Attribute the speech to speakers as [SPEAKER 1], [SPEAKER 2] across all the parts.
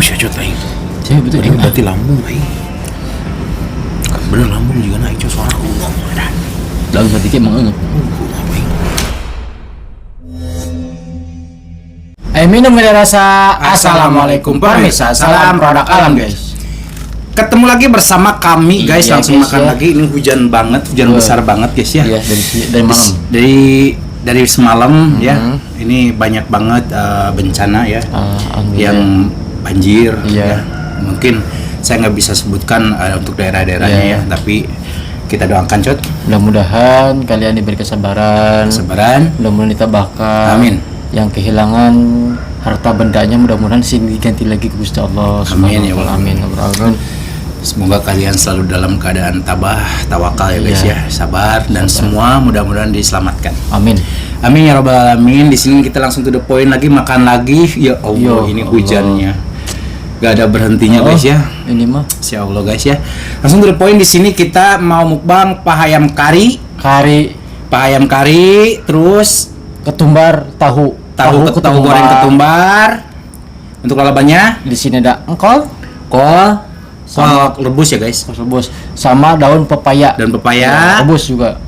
[SPEAKER 1] Syajot baik. Saya betul ini berarti lambung baik. Bener lambung juga naik suara ngomong.
[SPEAKER 2] Dalam sedikit mengengep. Minum dari rasa. Assalamualaikum permisa. Salam produk alam guys.
[SPEAKER 1] Ketemu lagi bersama kami guys,
[SPEAKER 2] Iya,
[SPEAKER 1] langsung
[SPEAKER 2] guys,
[SPEAKER 1] makan
[SPEAKER 2] ya.
[SPEAKER 1] lagi. Ini hujan banget, hujan besar banget guys ya.
[SPEAKER 2] Iya, dari malam.
[SPEAKER 1] Dari semalam ya. Ini banyak banget bencana ya. Yang banjir
[SPEAKER 2] Iya.
[SPEAKER 1] ya. Mungkin saya nggak bisa sebutkan untuk daerah-daerahnya
[SPEAKER 2] Iya.
[SPEAKER 1] ya, tapi kita doakan Cot.
[SPEAKER 2] Mudah-mudahan kalian diberi kesabaran. Mudah-mudahan ditabahkan.
[SPEAKER 1] Amin.
[SPEAKER 2] Yang kehilangan harta bendanya mudah-mudahan sini diganti lagi ke Gusti Allah.
[SPEAKER 1] Amin, ya Allah.
[SPEAKER 2] Amin. Amin.
[SPEAKER 1] Semoga kalian selalu dalam keadaan tabah, tawakal ya guys
[SPEAKER 2] Iya.
[SPEAKER 1] ya, sabar dan semua mudah-mudahan diselamatkan.
[SPEAKER 2] Amin.
[SPEAKER 1] Amin ya rabbal alamin. Di sini kita langsung to the point lagi, makan lagi. Ya Allah, ini
[SPEAKER 2] Allah.
[SPEAKER 1] hujannya gak ada berhentinya guys ya.
[SPEAKER 2] Ini mah
[SPEAKER 1] Insya Allah guys ya. Langsung to the point, di sini kita mau mukbang pahayam kari, terus
[SPEAKER 2] ketumbar tahu
[SPEAKER 1] goreng ketumbar. Untuk lalabannya
[SPEAKER 2] Di sini ada engkol,
[SPEAKER 1] kol
[SPEAKER 2] Sama-
[SPEAKER 1] rebus ya guys,
[SPEAKER 2] rebus, sama daun pepaya
[SPEAKER 1] dan pepaya.
[SPEAKER 2] rebus juga,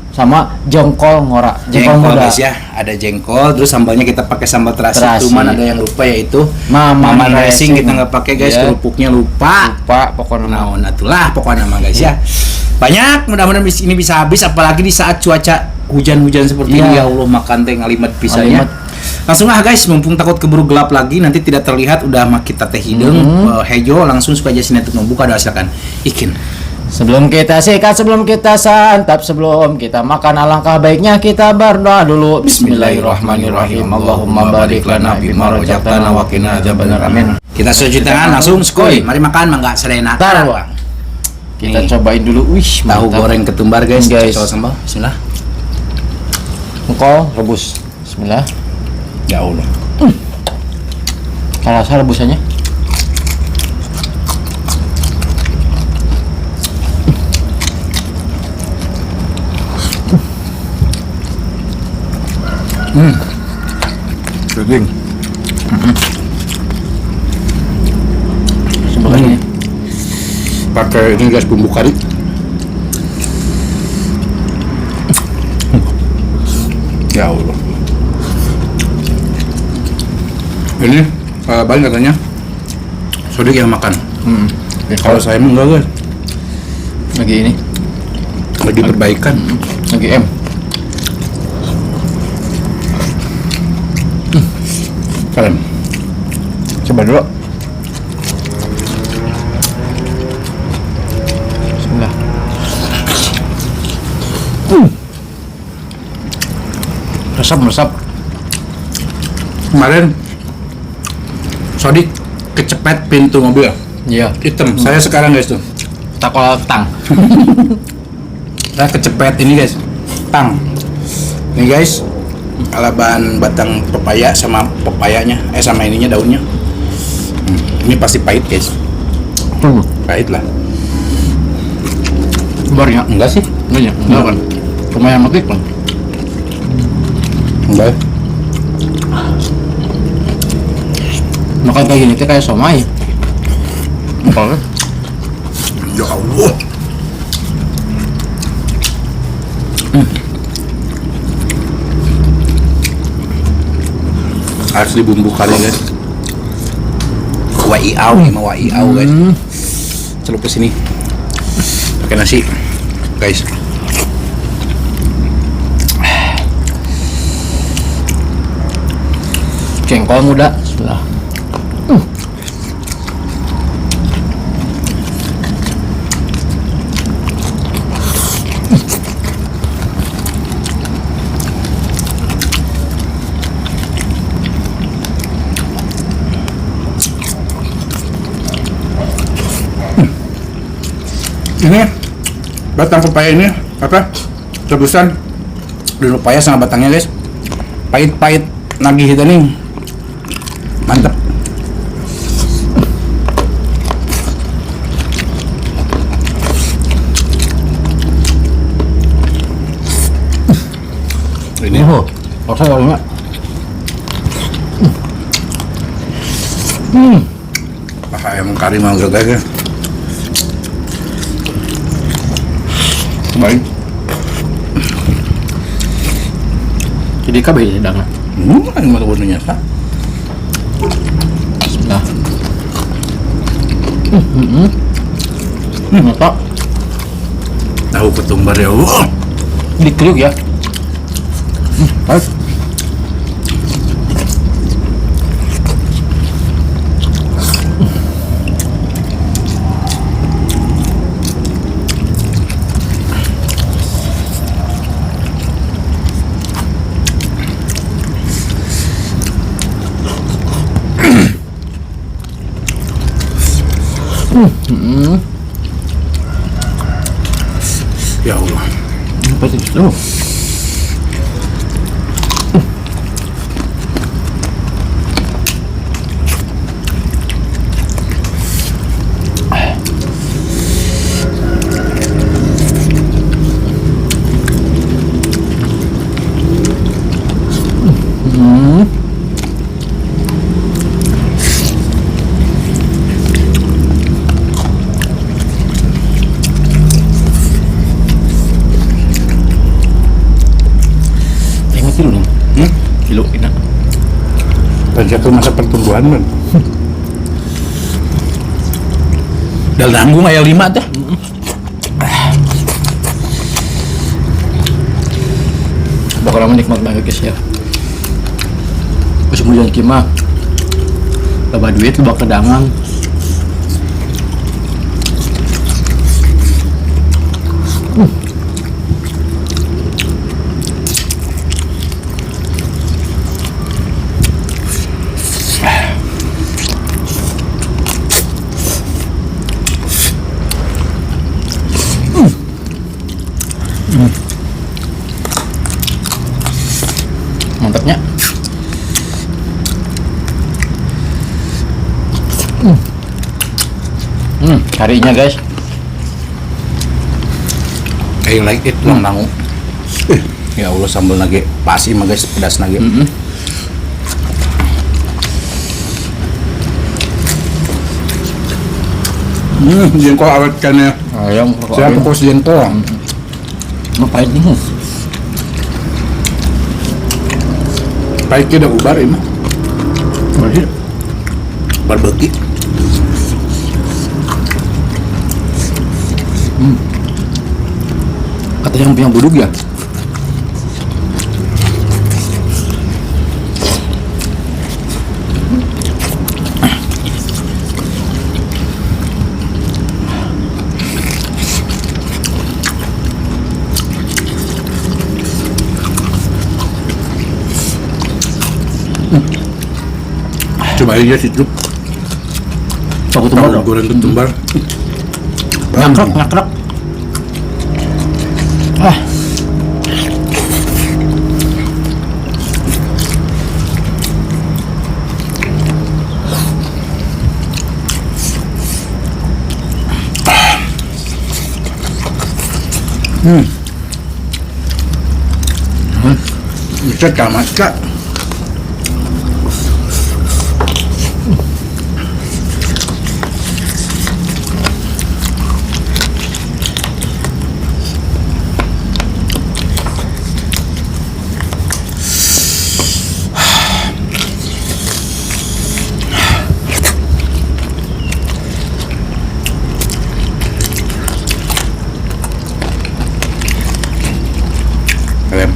[SPEAKER 2] sama jengkol ngora,
[SPEAKER 1] Jengkol
[SPEAKER 2] muda.
[SPEAKER 1] guys ya, ada jengkol, terus sambalnya kita pakai sambal terasi.
[SPEAKER 2] Terasi.
[SPEAKER 1] Cuman ada yang lupa, yaitu
[SPEAKER 2] Maman
[SPEAKER 1] racing
[SPEAKER 2] Racing.
[SPEAKER 1] kita nggak pakai guys,
[SPEAKER 2] Iya.
[SPEAKER 1] kerupuknya lupa.
[SPEAKER 2] Pak pokoknya
[SPEAKER 1] Nah, itulah pokoknya nama guys ya. Banyak, mudah-mudahan ini bisa habis, apalagi di saat cuaca hujan-hujan seperti ini.
[SPEAKER 2] Iya.
[SPEAKER 1] Ya Allah, makan teh ngalimat pisahnya.
[SPEAKER 2] Ngalimat.
[SPEAKER 1] Langsung lah guys, mumpung takut keburu gelap lagi, nanti tidak terlihat udah mah kita teh hidung. Hejo langsung suka aja sini untuk membuka, doa silakan. Ikin.
[SPEAKER 2] Sebelum kita sikat, sebelum kita santap, sebelum kita makan, alangkah baiknya kita berdoa dulu. Bismillahirrahmanirrahim. Allahumma barik lana bima razaqtana wa qina adzabannar. Amin.
[SPEAKER 1] Kita cuci tangan langsung, skoy. Mari makan, mangga serena.
[SPEAKER 2] Tar, kita
[SPEAKER 1] Nih.
[SPEAKER 2] cobain dulu. Wih,
[SPEAKER 1] Tahu
[SPEAKER 2] mantap.
[SPEAKER 1] goreng ketumbar guys,
[SPEAKER 2] Guys.
[SPEAKER 1] cocok sambal. Bismillah.
[SPEAKER 2] Engkol rebus. Bismillah.
[SPEAKER 1] Ya Allah.
[SPEAKER 2] Kalau rasa rebusannya
[SPEAKER 1] Daging.
[SPEAKER 2] sebelumnya.
[SPEAKER 1] Pakai ini guys, bumbu kari. Ya Allah. Ini banyak katanya Sodik yang makan. Kalau saya mah enggak guys,
[SPEAKER 2] Lagi ini,
[SPEAKER 1] lagi perbaikan.
[SPEAKER 2] lagi M.
[SPEAKER 1] Kalian
[SPEAKER 2] Coba dulu. Bismillah. Resap.
[SPEAKER 1] kemarin Sodik kecepet pintu mobil
[SPEAKER 2] Iya.
[SPEAKER 1] hitam. Saya sekarang guys tuh,
[SPEAKER 2] Takol tang.
[SPEAKER 1] saya kecepet ini guys, tang. Ini guys, alaban batang pepaya sama pepayanya, sama ininya daunnya. Ini pasti pahit guys, pahit lah.
[SPEAKER 2] Barnya
[SPEAKER 1] Enggak sih?
[SPEAKER 2] enggak ya? Enggak kan? Cuma yang metik kan?
[SPEAKER 1] Enggak.
[SPEAKER 2] Makan kayak gini tuh kayak somai. Apa?
[SPEAKER 1] Ya Allah. Asli bumbu kari guys. Waiau nih, mah waiau guys. Celup ke sini. Pakai nasi, guys.
[SPEAKER 2] Jengkol muda setelah.
[SPEAKER 1] Ini batang pepaya ini apa? Rebusan dulu pepaya sama batangnya guys. Pahit-pahit nagih kita nih. Mantap. ini.
[SPEAKER 2] Oh, rasa orangnya.
[SPEAKER 1] Pakai ayam kari mau guys. Baik.
[SPEAKER 2] Jadi kabeh sedang.
[SPEAKER 1] Ini mah bodohnya sa.
[SPEAKER 2] Bismillah. Mata
[SPEAKER 1] Tahu ketumbar ya.
[SPEAKER 2] dikriuk ya. Baik.
[SPEAKER 1] Ya Allah.
[SPEAKER 2] Apa sih? Oh. Kilo nih. Kilo enak.
[SPEAKER 1] Dan satu masa pertumbuhan man. Dal nanggung ayam 5 dah.
[SPEAKER 2] Bakal lama nikmat banget guys ya. Pas kemudian kima loba duit loba kedangan. Mantapnya. Karinya guys.
[SPEAKER 1] I like it lang nangu. Ya Allah sambal nage pasi mah guys pedas nage. Jengkol awet kan ya.
[SPEAKER 2] Ayam
[SPEAKER 1] Saya pokok jengkol.
[SPEAKER 2] Mau pahit nih.
[SPEAKER 1] Baik kita ubar ini.
[SPEAKER 2] Masih.
[SPEAKER 1] Barbeki.
[SPEAKER 2] Kata yang punya buduk ya.
[SPEAKER 1] Coba aja situ.
[SPEAKER 2] Tahu tumbar
[SPEAKER 1] Tahu
[SPEAKER 2] dong.
[SPEAKER 1] goreng ketumbar.
[SPEAKER 2] Nyakrok, nyakrok. Ah.
[SPEAKER 1] Bisa camat kak. Kalian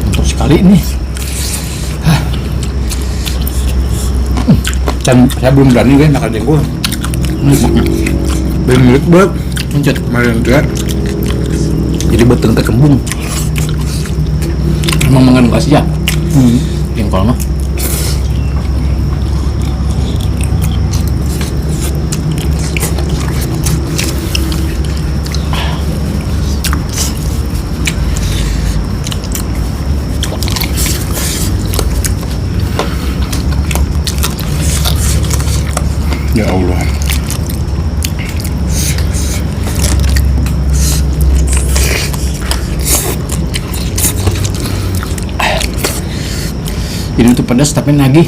[SPEAKER 2] Untuk sekali nih.
[SPEAKER 1] dan saya belum berani kan nakal jengkol. Belum milik buat
[SPEAKER 2] Lanjut.
[SPEAKER 1] kemarin tuh. Jadi beteng terkembung.
[SPEAKER 2] Emang mengandung khasiat. Jengkol mah.
[SPEAKER 1] Ya Allah.
[SPEAKER 2] pedas tapi nagih.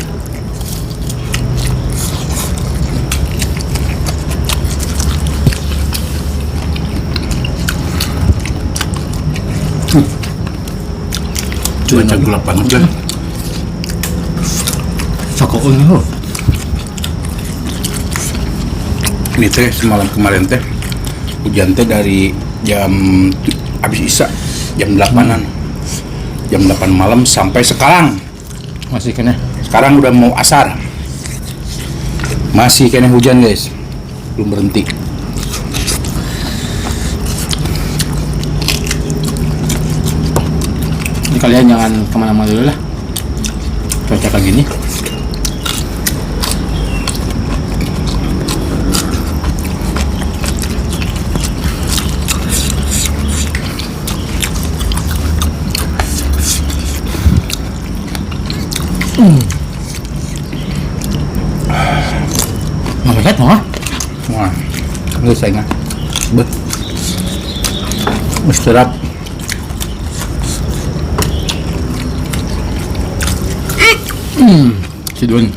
[SPEAKER 1] Cuaca gelap banget kan.
[SPEAKER 2] Sakoon yo.
[SPEAKER 1] Ini teh semalam kemarin teh hujan teh dari jam habis isya jam 8-an. Jam 8 malam sampai sekarang.
[SPEAKER 2] Masih kena.
[SPEAKER 1] Sekarang udah mau asar. Masih kena hujan, guys. Belum berhenti.
[SPEAKER 2] Jadi kalian jangan kemana-mana dulu lah. Cuaca kayak gini. Nggak mah?
[SPEAKER 1] Wah, lu saya nggak. Sedap.
[SPEAKER 2] Sidun.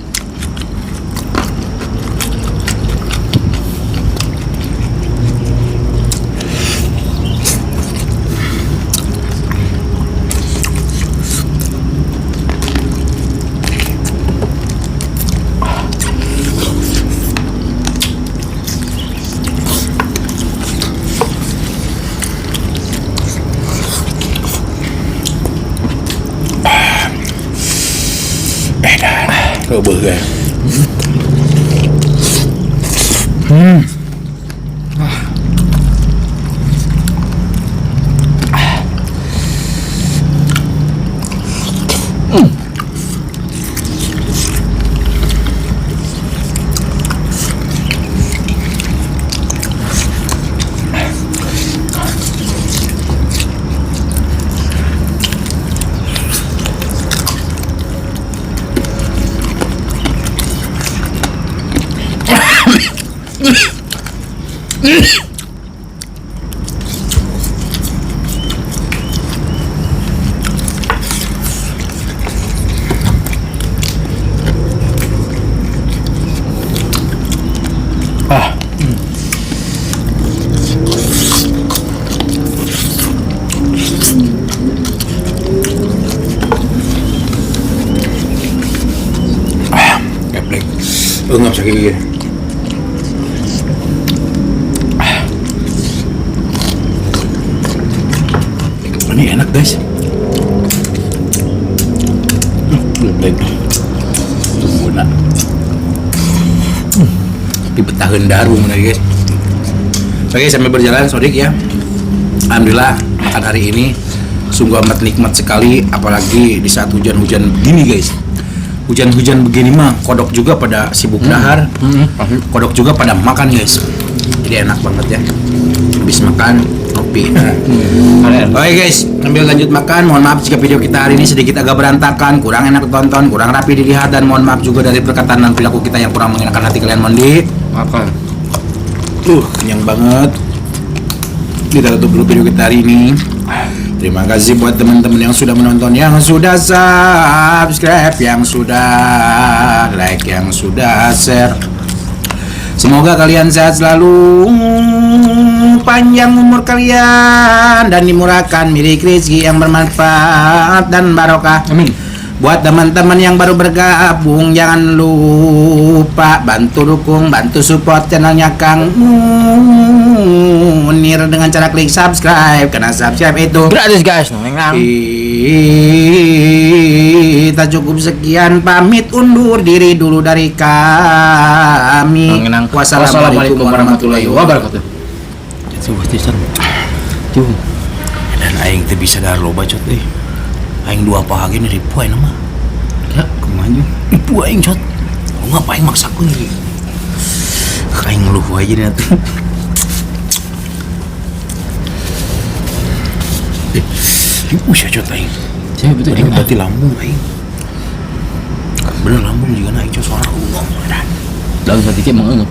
[SPEAKER 1] Bơ ghê. Geblek. Nggak bisa kayak gini. Ini enak, guys. Geblek. Sempurna. Tapi betahan daru mana, guys. Oke, sambil berjalan Sodik ya. Alhamdulillah makan hari ini sungguh amat nikmat sekali, apalagi di saat hujan-hujan begini, guys. Hujan-hujan begini mah kodok juga pada sibuk dahar, kodok juga pada makan, guys. Jadi enak banget ya. Habis makan kopi. Oke guys, sambil lanjut makan, mohon maaf jika video kita hari ini sedikit agak berantakan, kurang enak ditonton, kurang rapi dilihat, dan mohon maaf juga dari perkataan dan perilaku kita yang kurang mengenakan hati kalian. Mandi
[SPEAKER 2] Makan.
[SPEAKER 1] kenyang banget. Kita tutup dulu video kita hari ini. Terima kasih buat teman-teman yang sudah menonton, yang sudah subscribe, yang sudah like, yang sudah share. Semoga kalian sehat selalu, panjang umur kalian, dan dimurahkan milik rezeki yang bermanfaat dan barokah.
[SPEAKER 2] Amin.
[SPEAKER 1] Buat teman-teman yang baru bergabung, jangan lupa bantu dukung, bantu support channelnya Kang Munir dengan cara klik subscribe, karena subscribe itu
[SPEAKER 2] Gratis guys, nengang.
[SPEAKER 1] Kita cukup sekian, pamit undur diri dulu dari kami. Wassalamualaikum warahmatullahi wabarakatuh.
[SPEAKER 2] Sebuah tisan.
[SPEAKER 1] Dan aing teh bisa dar loba cot deh. Aing dua paha gini ribu aing mah.
[SPEAKER 2] Ya, kemana?
[SPEAKER 1] Ribu aing cot. Lu ngapain maksakeun ieu? Aing ngeluh wae jadi nanti. Ribu sih cot aing.
[SPEAKER 2] Saya betul
[SPEAKER 1] Aing berarti lambung aing. Bener lambung juga naik cot suara ngomong.
[SPEAKER 2] Dalam sedikit mengenuk.